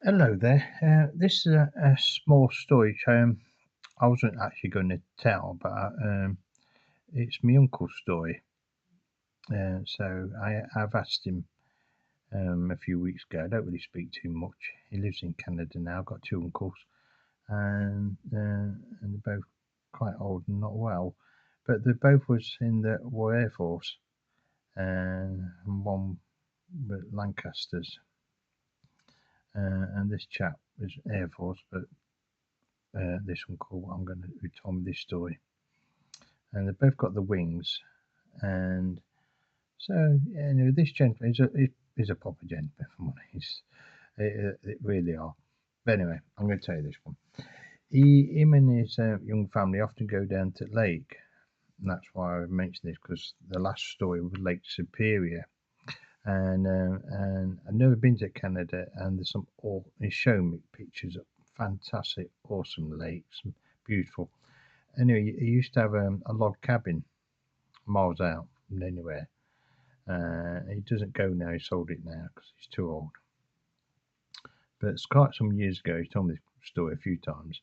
Hello there. This is a small story which I wasn't actually going to tell, but it's my uncle's story. I've asked him a few weeks ago. I don't really speak too much. He lives in Canada now. I've got two uncles, and they're both quite old and not well. But they both was in the Royal Air Force, and one with Lancasters. And this chap was Air Force, but this uncle who told me this story, and they've both got the wings, and so this gentleman is a proper gentleman. From what it really are. But anyway, I'm going to tell you this one. Him and his young family often go down to the lake, and that's why I mentioned this because the last story was Lake Superior. And I've never been to Canada, and there's he's showing me pictures of fantastic, awesome lakes, beautiful. Anyway, he used to have a log cabin miles out from anywhere. He doesn't go now. He sold it now because he's too old. But it's quite some years ago. He told me this story a few times.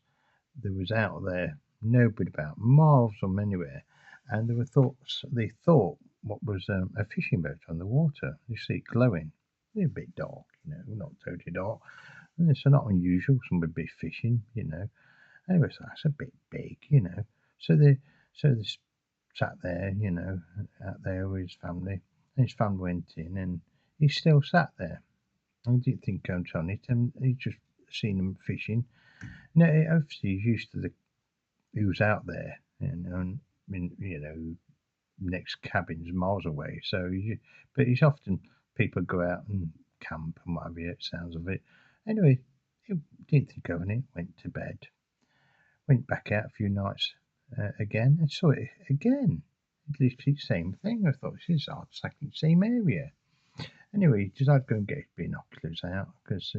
There was out there nobody about, miles from anywhere, and they thought what was a fishing boat on the water. You see it glowing. It's a bit dark, not totally dark. And it's not unusual. Somebody be fishing. Anyway, so that's a bit big. So they sat there, out there with his family. And his family went in, and he still sat there. I didn't think on it, and he just seen them fishing. No, obviously he's used to who's out there, and next cabins miles away. But he's often people go out and camp and whatever. It sounds of it. Anyway, he didn't think of it. Went to bed. Went back out a few nights again and saw it again. Literally same thing. I thought this is odd. It's like the same area. Anyway, he decided to go and get his binoculars out because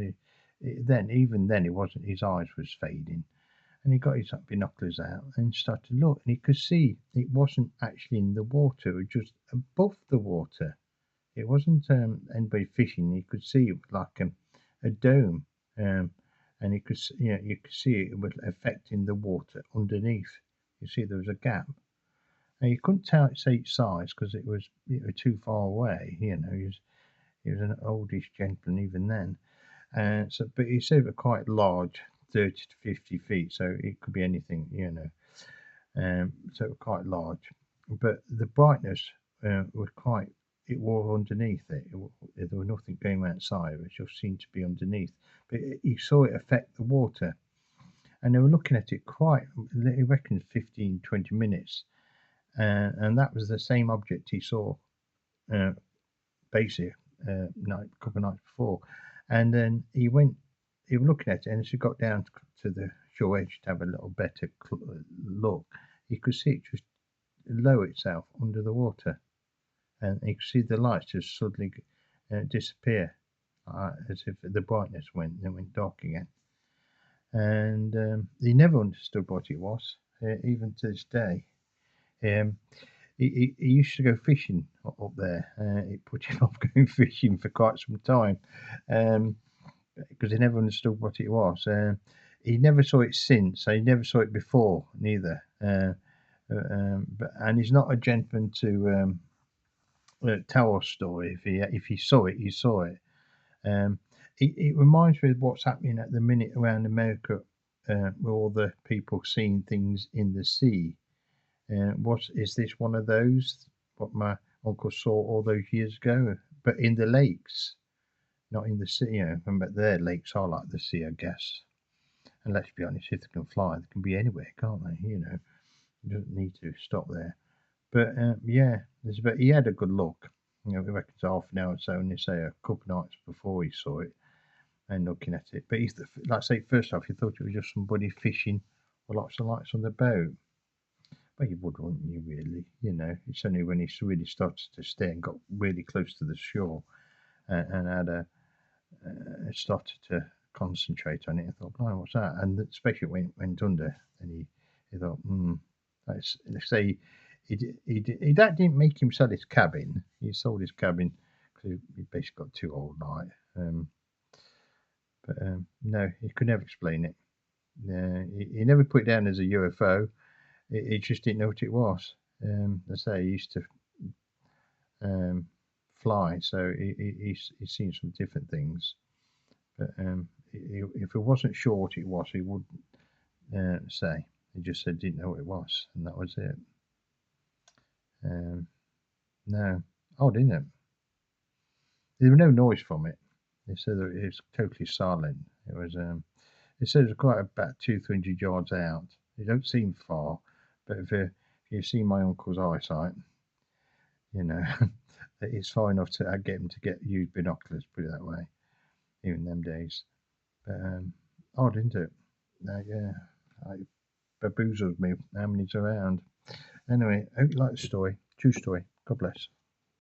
even then, it wasn't. His eyes was fading, and he got his binoculars out and started to look, and he could see it wasn't actually in the water. It was just above the water. It wasn't anybody fishing. You could see it was like a dome, and you could see it was affecting the water underneath. You see, there was a gap. Now you couldn't tell its size because it was too far away. He was an oldish gentleman even then. But he said it was quite large, 30 to 50 feet, so it could be anything. So it was quite large. But the brightness was it was underneath it. There was nothing going outside, it just seemed to be underneath. But he saw it affect the water. And they were looking at it quite, I reckon, 15, 20 minutes. And that was the same object he saw uh, basically a couple of nights before. And then he was looking at it, and as he got down to the shore edge to have a little better look, he could see it just lower itself under the water, and he could see the lights just suddenly disappear, as if the brightness went dark again. And he never understood what it was, even to this day. Um, he used to go fishing up there. It put him off going fishing for quite some time, because he never understood what it was. He never saw it since, so he never saw it before neither. And he's not a gentleman to tell a story. If he saw it, he saw it. It reminds me of what's happening at the minute around America, with all the people seeing things in the sea. What is this one of those? What my uncle saw all those years ago, but in the lakes, not in the sea. But their lakes are like the sea, I guess. And let's be honest, if they can fly, they can be anywhere, can't they? You don't need to stop there. But yeah, but he had a good look. We reckon it's half an hour or so, and they say a couple of nights before he saw it and looking at it. But like I say, first off, he thought it was just somebody fishing with lots of lights on the boat. Well, you would, wouldn't you, really? It's only when he really started to stay and got really close to the shore and started to concentrate on it. I thought, "Oh, what's that?" And especially when it went under, and he thought, let's say that didn't make him sell his cabin. He sold his cabin because he basically got too old, like. no, he could never explain it. He never put it down as a UFO. He just didn't know what it was. I say he used to fly, so he's seen some different things. But if it wasn't sure what it was, he wouldn't say. He just said didn't know what it was, and that was it. No, odd, isn't it? There was no noise from it. They said that it was totally silent. It was. It said it was quite about 200-300 yards out. It don't seem far, but if you see my uncle's eyesight, you know, it's far enough to get him to use binoculars. Put it that way, even them days. But odd, isn't it? Yeah, it baboozles me how many's around. Anyway, I hope you like the story. True story. God bless.